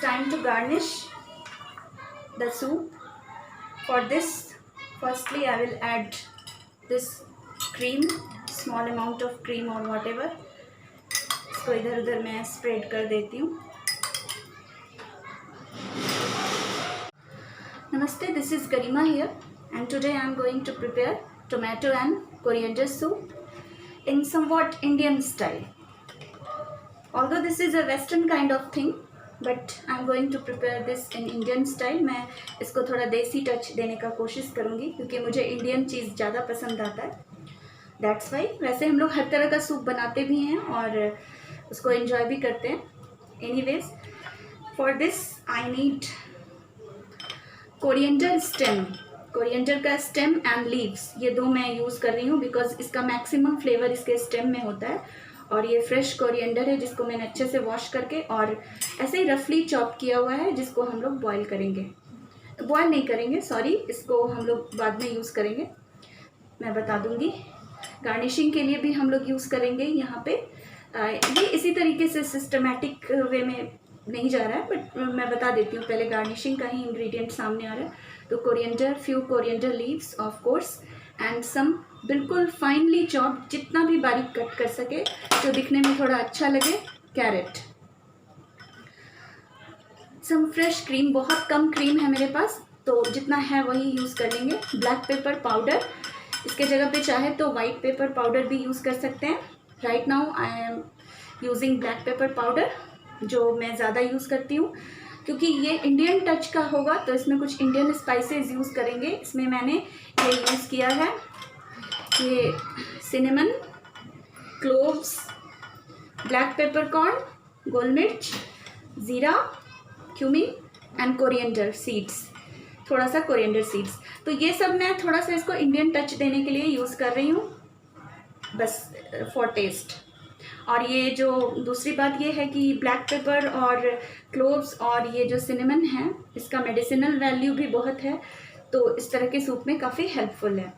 time to garnish the soup. For this, firstly I will add this cream, small amount of cream or whatever. इसको इधर उधर मैं spread कर देती हूँ. Namaste, this is Garima here, and today I am going to prepare tomato and coriander soup in somewhat Indian style. Although this is a western kind of thing, but I am going to prepare this in Indian style. मैं इसको थोड़ा देसी touch देने का कोशिश करूँगी क्योंकि मुझे इंडियन चीज़ ज़्यादा पसंद आता है. That's why. वैसे हम लोग हर तरह का सूप बनाते भी हैं और उसको एंजॉय भी करते हैं. Anyways, for this I need coriander stem. Coriander का स्टेम एंड लीव्स, ये दो मैं यूज़ कर रही हूँ बिकॉज इसका मैक्सिमम फ्लेवर इसके स्टेम में होता है. और ये फ्रेश कोरिएंडर है जिसको मैंने अच्छे से वॉश करके और ऐसे ही रफली चॉप किया हुआ है, जिसको हम लोग बॉईल करेंगे. बॉईल नहीं करेंगे, सॉरी, इसको हम लोग बाद में यूज़ करेंगे, मैं बता दूँगी. गार्निशिंग के लिए भी हम लोग यूज़ करेंगे यहाँ पे. ये इसी तरीके से सिस्टमेटिक वे में नहीं जा रहा है, बट मैं बता देती हूँ. पहले गार्निशिंग का ही इंग्रेडिएंट सामने आ रहा है. तो coriander, few coriander leaves of course, and some बिल्कुल फाइनली चॉप, जितना भी बारीक कट कर सके जो दिखने में थोड़ा अच्छा लगे, कैरेट. सम फ्रेश क्रीम, बहुत कम क्रीम है मेरे पास तो जितना है वही यूज़ कर लेंगे. ब्लैक पेपर पाउडर, इसके जगह पे चाहे तो वाइट पेपर पाउडर भी यूज़ कर सकते हैं. Right now I am using black pepper powder, जो मैं ज़्यादा यूज़ करती हूँ क्योंकि ये इंडियन टच का होगा तो इसमें कुछ इंडियन स्पाइसेस यूज़ करेंगे. इसमें मैंने ये यूज़ किया है, ये सिनेमन, क्लोव्स, ब्लैक पेपरकॉर्न, गोल मिर्च, ज़ीरा, क्यूमिन एंड कोरिएंडर सीड्स, थोड़ा सा कोरिएंडर सीड्स. तो ये सब मैं थोड़ा सा इसको इंडियन टच देने के लिए यूज़ कर रही हूँ, बस फॉर टेस्ट. और ये जो दूसरी बात ये है कि ब्लैक पेपर और क्लोव्स और ये जो सिनेमन है, इसका मेडिसिनल वैल्यू भी बहुत है, तो इस तरह के सूप में काफ़ी हेल्पफुल है.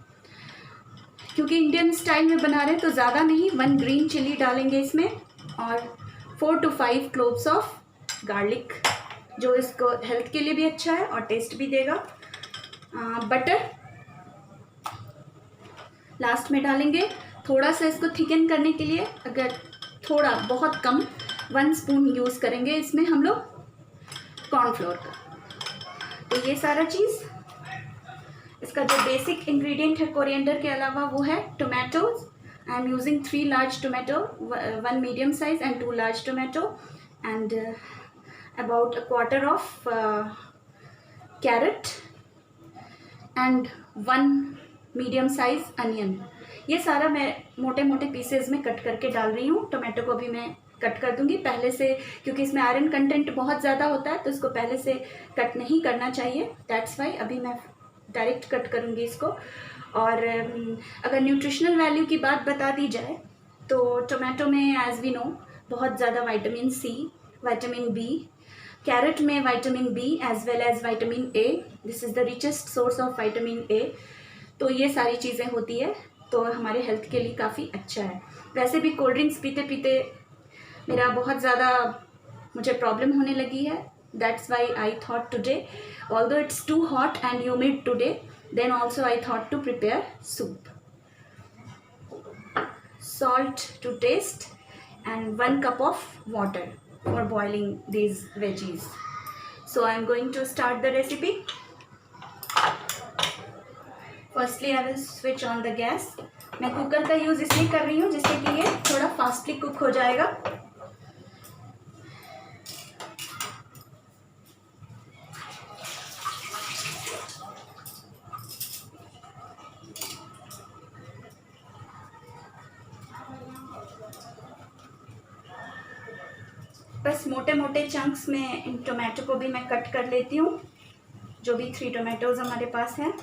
क्योंकि इंडियन स्टाइल में बना रहे हैं तो ज़्यादा नहीं, 1 ग्रीन चिली डालेंगे इसमें और 4 to 5 क्लोव्स ऑफ गार्लिक, जो इसको हेल्थ के लिए भी अच्छा है और टेस्ट भी देगा. बटर लास्ट में डालेंगे, थोड़ा सा इसको थिकन करने के लिए. अगर थोड़ा बहुत कम 1 स्पून यूज़ करेंगे इसमें हम लोग कॉर्नफ्लोर का. तो ये सारा चीज़, इसका जो बेसिक इंग्रेडिएंट है कोरिएंडर के अलावा वो है tomatoes. I am using 3 large tomato, 1 medium size and 2 large tomato, and about a quarter of carrot and 1 medium size onion. ये सारा मैं मोटे मोटे पीसेज में कट करके डाल रही हूँ. टोमेटो को भी मैं कट कर दूँगी पहले से, क्योंकि इसमें आयरन कंटेंट बहुत ज़्यादा होता है तो इसको पहले से कट नहीं करना चाहिए. दैट्स वाई अभी मैं डायरेक्ट कट करूँगी इसको. और अगर न्यूट्रिशनल वैल्यू की बात बता दी जाए तो टोमेटो में एज वी नो बहुत ज़्यादा vitamin C, vitamin B, carrot में vitamin B as well as vitamin A. This is the richest source of vitamin A. तो ये सारी चीज़ें होती है तो हमारे हेल्थ के लिए काफ़ी अच्छा है. वैसे भी कोल्ड ड्रिंक्स पीते पीते मेरा बहुत ज़्यादा मुझे प्रॉब्लम होने लगी है. That's why I thought today, although it's too hot and humid today, then also I thought to prepare soup. Salt to taste and 1 cup of water for boiling these veggies. So I am going to start the recipe. Firstly I will switch on the gas. मैं cooker का use इसलिए कर रही हूँ जिससे कि ये थोड़ा फास्टली कुक हो जाएगा. बस मोटे मोटे चंक्स में इन टोमेटो को भी मैं कट कर लेती हूँ, जो भी 3 टोमेटोज़ हमारे पास हैं.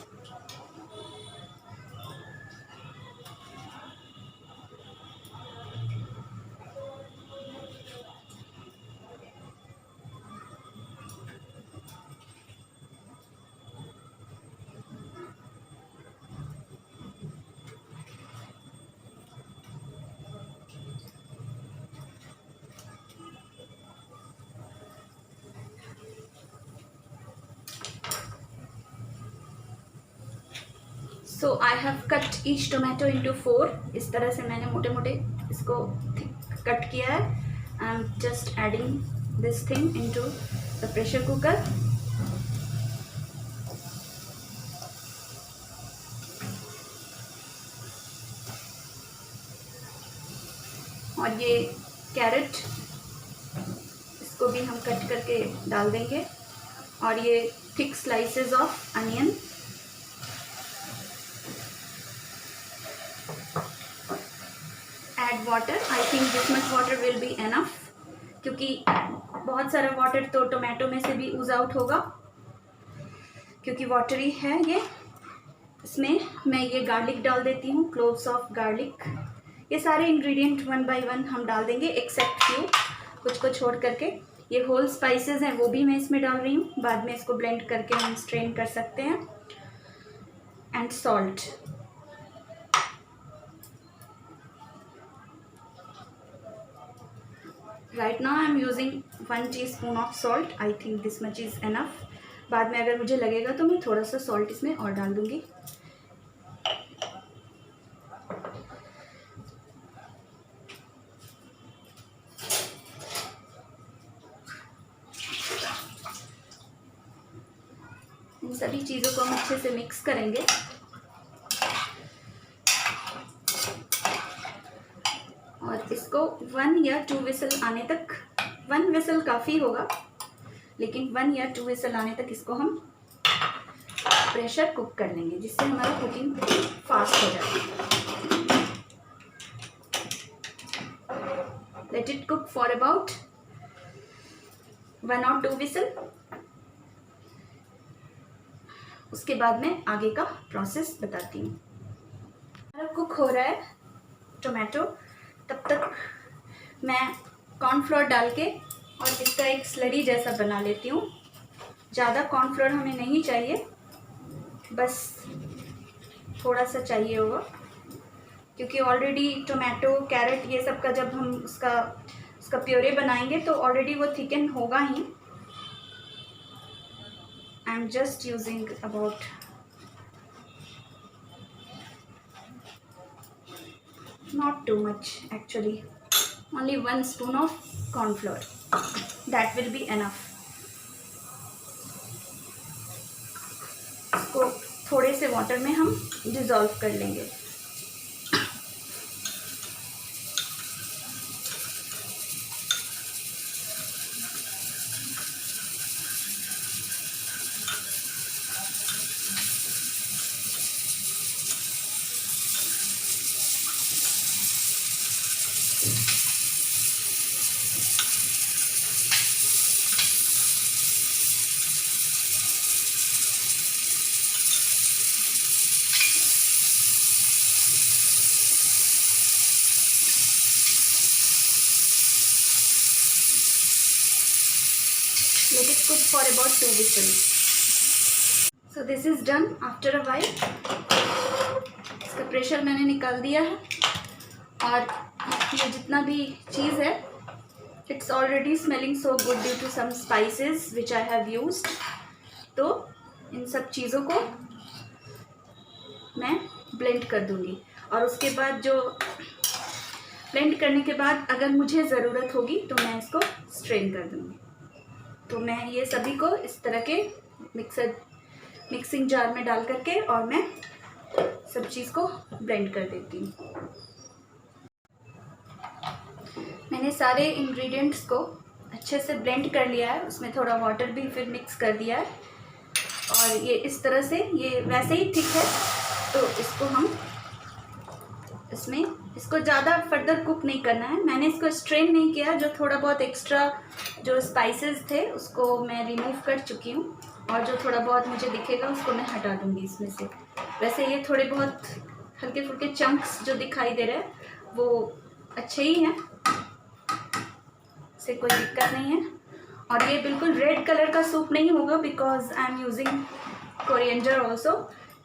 So I have cut each tomato into 4. इस तरह से मैंने मोटे मोटे इसको कट किया है. I am just adding this thing into the pressure cooker. और ये कैरेट, इसको भी हम कट करके डाल देंगे. और ये thick slices of onion. Add water. I think this much water will be enough, क्योंकि बहुत सारा वाटर तो टोमेटो में से भी यूज आउट होगा, क्योंकि वाटरी है ये. इसमें मैं ये गार्लिक डाल देती हूँ, क्लोव्स ऑफ गार्लिक. ये सारे इंग्रेडिएंट 1 बाय 1 हम डाल देंगे, एक्सेप्ट फ्यू, कुछ को छोड़ करके. ये होल स्पाइसेस हैं, वो भी मैं इसमें डाल रही हूँ. बाद में इसको ब्लेंड करके हम स्ट्रेन कर सकते हैं. And salt. Right now I am using 1 teaspoon of salt. I think this much is enough. बाद में अगर मुझे लगेगा तो मैं थोड़ा सा सॉल्ट इसमें और डाल दूँगी. इन सभी चीज़ों को हम अच्छे से मिक्स करेंगे. और इसको 1 या 2 विसल आने तक, 1 विसल काफ़ी होगा, लेकिन 1 या 2 विसल आने तक इसको हम प्रेशर कुक कर लेंगे, जिससे हमारा कुकिंग फास्ट हो जाती है. Let it cook for about 1 और 2 विसल. उसके बाद मैं आगे का प्रोसेस बताती हूँ. हमारा कुक हो रहा है टोमेटो. तब तक मैं कॉर्नफ्लोर डाल के और इसका एक स्लरी जैसा बना लेती हूँ. ज़्यादा कॉर्नफ्लोर हमें नहीं चाहिए, बस थोड़ा सा चाहिए होगा, क्योंकि ऑलरेडी टोमेटो, कैरेट, ये सब का जब हम उसका प्योरे बनाएंगे तो ऑलरेडी वो थिकन होगा ही. I am just using about not too much actually, only 1 spoon of corn flour. That will be enough. इसको थोड़े से वाटर में हम डिज़ोल्व कर लेंगे. Let it cook for about 2 whistles. So this is done after a while. इसका pressure मैंने निकाल दिया है. और ये जितना भी चीज़ है, it's already smelling so good due to some spices which I have used. तो इन सब चीज़ों को मैं ब्लेंड कर दूँगी. और उसके बाद जो ब्लेंड करने के बाद अगर मुझे ज़रूरत होगी तो मैं इसको स्ट्रेन कर दूँगी. तो मैं ये सभी को इस तरह के मिक्सिंग जार में डाल करके और मैं सब चीज़ को ब्लेंड कर देती हूँ. मैंने सारे इंग्रेडिएंट्स को अच्छे से ब्लेंड कर लिया है. उसमें थोड़ा वाटर भी फिर मिक्स कर दिया है. और ये इस तरह से, ये वैसे ही थिक है, तो इसको हम इसको ज़्यादा फर्दर कुक नहीं करना है. मैंने इसको स्ट्रेन नहीं किया. जो थोड़ा बहुत एक्स्ट्रा जो स्पाइसेस थे उसको मैं रिमूव कर चुकी हूँ, और जो थोड़ा बहुत मुझे दिखेगा उसको मैं हटा दूँगी इसमें से. वैसे ये थोड़े बहुत हल्के फुल्के चंक्स जो दिखाई दे रहे हैं वो अच्छे ही हैं, इससे कोई दिक्कत नहीं है. और ये बिल्कुल रेड कलर का सूप नहीं होगा, because I am using coriander also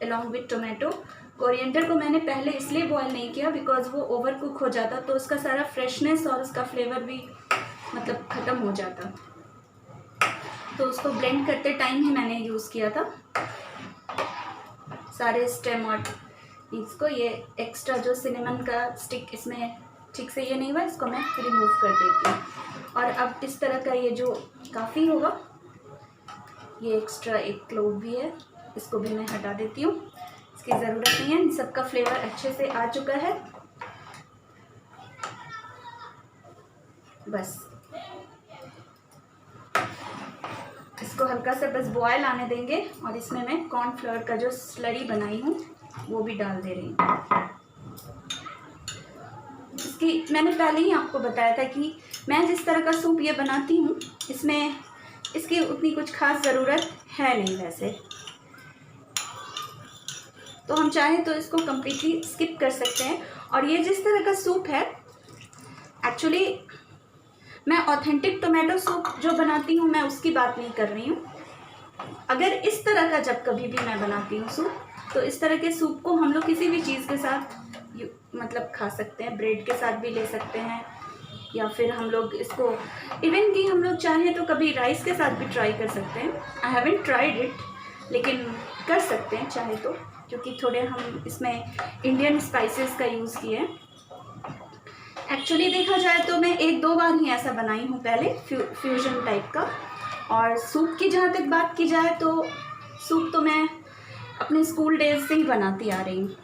along with tomato. Coriander को मैंने पहले इसलिए बॉयल नहीं किया बिकॉज वो ओवर कुक हो जाता तो उसका सारा फ्रेशनेस और उसका फ्लेवर भी मतलब ख़त्म हो जाता. तो उसको ब्लेंड करते टाइम ही मैंने यूज़ किया था. सारे स्टेम और इसको ये एक्स्ट्रा जो सिनेमन का स्टिक इसमें ठीक से ये नहीं हुआ, इसको मैं रिमूव कर देती हूँ। और अब इस तरह का ये जो काफ़ी होगा, ये एक्स्ट्रा एक क्लोव भी है, इसको भी मैं हटा देती हूँ, इसकी ज़रूरत नहीं है। इन सबका फ्लेवर अच्छे से आ चुका है। बस इसको हल्का सा बस बॉयल आने देंगे और इसमें मैं कॉर्नफ्लोर का जो स्लरी बनाई हूँ वो भी डाल दे रही हूँ। इसकी मैंने पहले ही आपको बताया था कि मैं जिस तरह का सूप ये बनाती हूँ इसमें इसकी उतनी कुछ खास ज़रूरत है नहीं वैसे, तो हम चाहें तो इसको कम्प्लीटली स्किप कर सकते हैं। और ये जिस तरह का सूप है, एक्चुअली मैं ऑथेंटिक टोमेटो सूप जो बनाती हूँ मैं उसकी बात नहीं कर रही हूँ। अगर इस तरह का जब कभी भी मैं बनाती हूँ सूप, तो इस तरह के सूप को हम लोग किसी भी चीज़ के साथ मतलब खा सकते हैं, ब्रेड के साथ भी ले सकते हैं, या फिर हम लोग इसको इवन कि हम लोग चाहें तो कभी राइस के साथ भी ट्राई कर सकते हैं। आई हैवंट ट्राइड इट, लेकिन कर सकते हैं चाहे तो, क्योंकि थोड़े हम इसमें इंडियन स्पाइसेस का यूज़ किए हैं। एक्चुअली देखा जाए तो मैं 1-2 बार ही ऐसा बनाई हूँ पहले, फ्यूजन टाइप का। और सूप की जहाँ तक बात की जाए तो सूप तो मैं अपने स्कूल डेज से ही बनाती आ रही हूँ।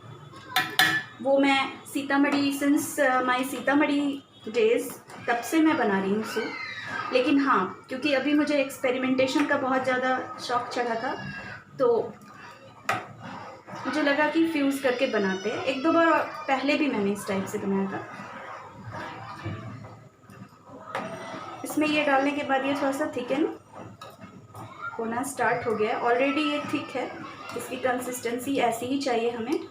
वो मैं Sitamarhi since my Sitamarhi days तब से मैं बना रही हूँ सूप। लेकिन हाँ, क्योंकि अभी मुझे एक्सपेरिमेंटेशन का बहुत ज़्यादा शौक़ चढ़ा था, तो मुझे लगा कि फ्यूज़ करके बनाते हैं। 1-2 बार पहले भी मैंने इस टाइप से बनाया था। इसमें ये डालने के बाद ये थोड़ा सा थिकन होना स्टार्ट हो गया है। ऑलरेडी ये थिक है, इसकी कंसिस्टेंसी ऐसी ही चाहिए हमें।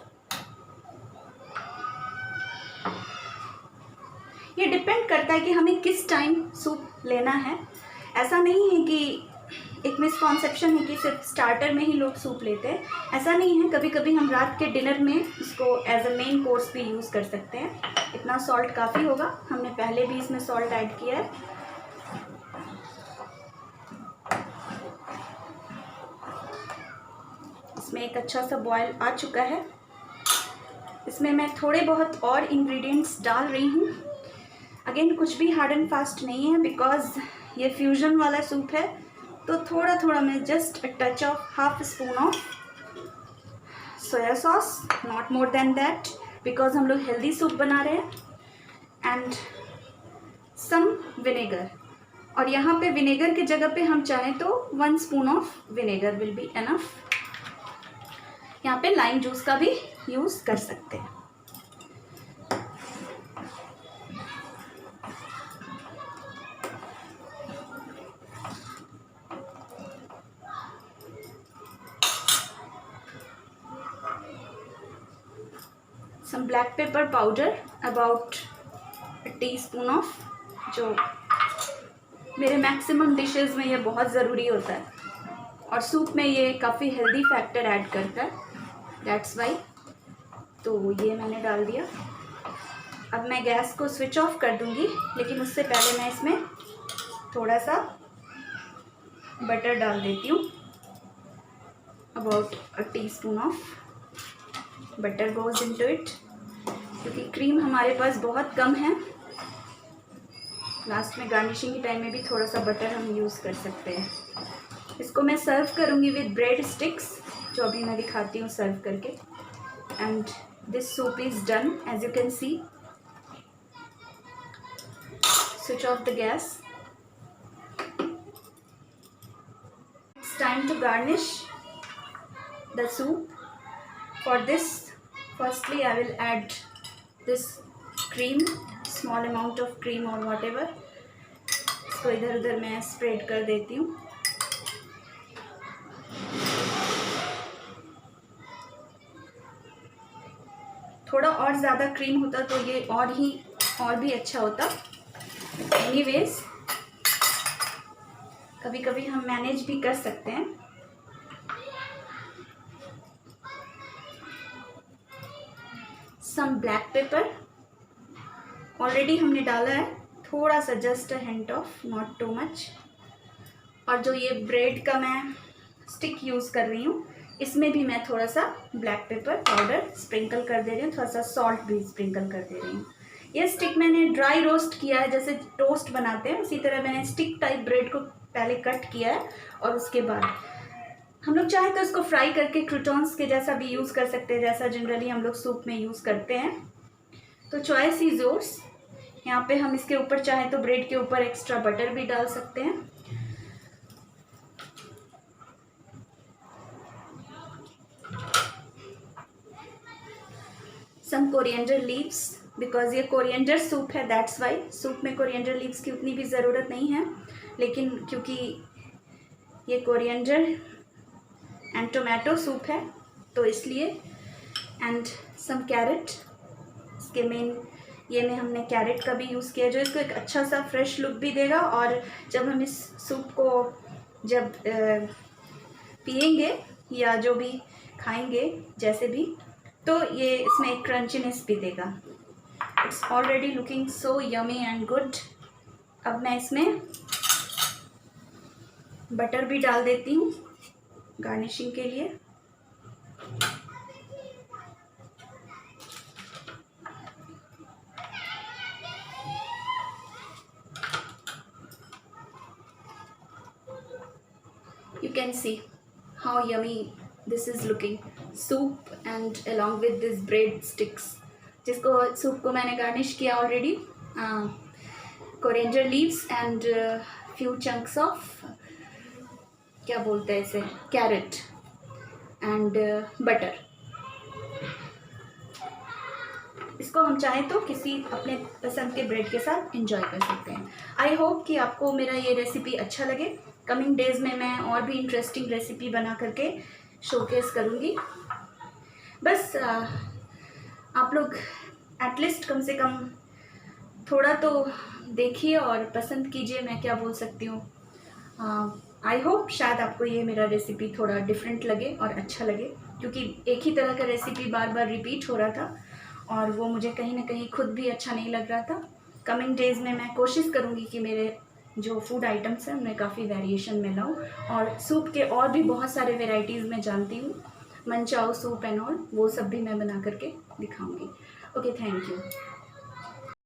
ये डिपेंड करता है कि हमें किस टाइम सूप लेना है। ऐसा नहीं है कि एक मिसकॉन्सेप्शन है कि सिर्फ स्टार्टर में ही लोग सूप लेते हैं, ऐसा नहीं है। कभी कभी हम रात के डिनर में इसको एज अ मेन कोर्स भी यूज़ कर सकते हैं। इतना सॉल्ट काफ़ी होगा, हमने पहले भी इसमें सॉल्ट ऐड किया है। इसमें एक अच्छा सा बॉयल आ चुका है। इसमें मैं थोड़े बहुत और इंग्रेडिएंट्स डाल रही हूँ। अगेन कुछ भी हार्ड एंड फास्ट नहीं है, बिकॉज ये फ्यूजन वाला सूप है, तो थोड़ा थोड़ा मैं just a touch of half spoon of soya sauce, not more than that, because हम लोग हेल्दी सूप बना रहे हैं, एंड सम विनेगर। और यहाँ पे विनेगर की जगह पे हम चाहें तो 1 spoon of vinegar will be enough. यहाँ पे लाइम जूस का भी यूज़ कर सकते हैं। some black pepper powder, about a teaspoon of, जो मेरे मैक्सिमम डिशेस में ये बहुत ज़रूरी होता है और सूप में ये काफ़ी हेल्दी फैक्टर ऐड करता है, दैट्स वाई। तो ये मैंने डाल दिया। अब मैं गैस को स्विच ऑफ कर दूंगी, लेकिन उससे पहले मैं इसमें थोड़ा सा बटर डाल देती हूँ। About a teaspoon of butter goes into it, क्योंकि क्रीम हमारे पास बहुत कम है। लास्ट में गार्निशिंग के टाइम में भी थोड़ा सा बटर हम यूज़ कर सकते हैं। इसको मैं सर्व करूँगी विद ब्रेड स्टिक्स, जो अभी मैं दिखाती हूँ सर्व करके। And this soup is done, as you can see. Switch off the gas. It's time to garnish the soup. For this, firstly I will add this cream, small amount of cream or whatever. इसको इधर उधर मैं spread कर देती हूँ। थोड़ा और ज़्यादा क्रीम होता तो ये और भी अच्छा होता। एनीवेज, कभी कभी हम मैनेज भी कर सकते हैं। सम ब्लैक पेपर ऑलरेडी हमने डाला है, थोड़ा सा, just a hint of, not too much. और जो ये ब्रेड का मैं स्टिक यूज़ कर रही हूँ, इसमें भी मैं थोड़ा सा ब्लैक पेपर पाउडर स्प्रिंकल कर दे रही हूँ, थोड़ा सा सॉल्ट भी स्प्रिंकल कर दे रही हूँ। ये स्टिक मैंने ड्राई रोस्ट किया है, जैसे टोस्ट बनाते हैं उसी तरह मैंने स्टिक टाइप ब्रेड को पहले कट किया है और उसके बाद हम लोग चाहे तो इसको फ्राई करके क्रूटॉन्स के जैसा भी यूज़ कर सकते हैं, जैसा जनरली हम लोग सूप में यूज़ करते हैं। तो चॉइस इज योर्स। यहाँ पे हम इसके ऊपर चाहे तो ब्रेड के ऊपर एक्स्ट्रा बटर भी डाल सकते हैं। सम कोरिएंडर लीव्स, बिकॉज ये कोरिएंडर सूप है, दैट्स वाई। सूप में कोरिएंडर लीव्स की उतनी भी ज़रूरत नहीं है, लेकिन क्योंकि ये कोरिएंडर एंड टोमेटो सूप है तो इसलिए। एंड सम कैरेट, इसके मेन ये में हमने कैरेट का भी यूज़ किया जो इसको एक अच्छा सा फ्रेश लुक भी देगा, और जब हम इस सूप को जब पिएंगे या जो भी खाएंगे जैसे भी, तो ये इसमें एक क्रंचीनेस भी देगा। It's already looking so yummy and good. अब मैं इसमें बटर भी डाल देती हूँ गार्निशिंग के लिए। You can see how yummy this is looking, soup and along with this bread sticks, जिसको सूप को मैंने गार्निश किया already coriander leaves and few chunks of क्या बोलते हैं इसे, कैरेट एंड बटर। इसको हम चाहें तो किसी अपने पसंद के ब्रेड के साथ एंजॉय कर सकते हैं। आई होप कि आपको मेरा ये रेसिपी अच्छा लगे। कमिंग डेज़ में मैं और भी इंटरेस्टिंग रेसिपी बना करके शोकेस करूँगी। बस आप लोग एटलीस्ट कम से कम थोड़ा तो देखिए और पसंद कीजिए, मैं क्या बोल सकती हूँ। आई होप शायद आपको ये मेरा रेसिपी थोड़ा डिफरेंट लगे और अच्छा लगे, क्योंकि एक ही तरह का रेसिपी बार बार रिपीट हो रहा था और वो मुझे कहीं ना कहीं खुद भी अच्छा नहीं लग रहा था। कमिंग डेज़ में मैं कोशिश करूँगी कि मेरे जो फूड आइटम्स हैं उनमें काफ़ी वेरिएशन में लाऊँ, और सूप के और भी बहुत सारे वेराइटीज़ मैं जानती हूँ, मनचाओ सूप एंड ऑल, वो सब भी मैं बना करके दिखाऊँगी। Okay, thank you.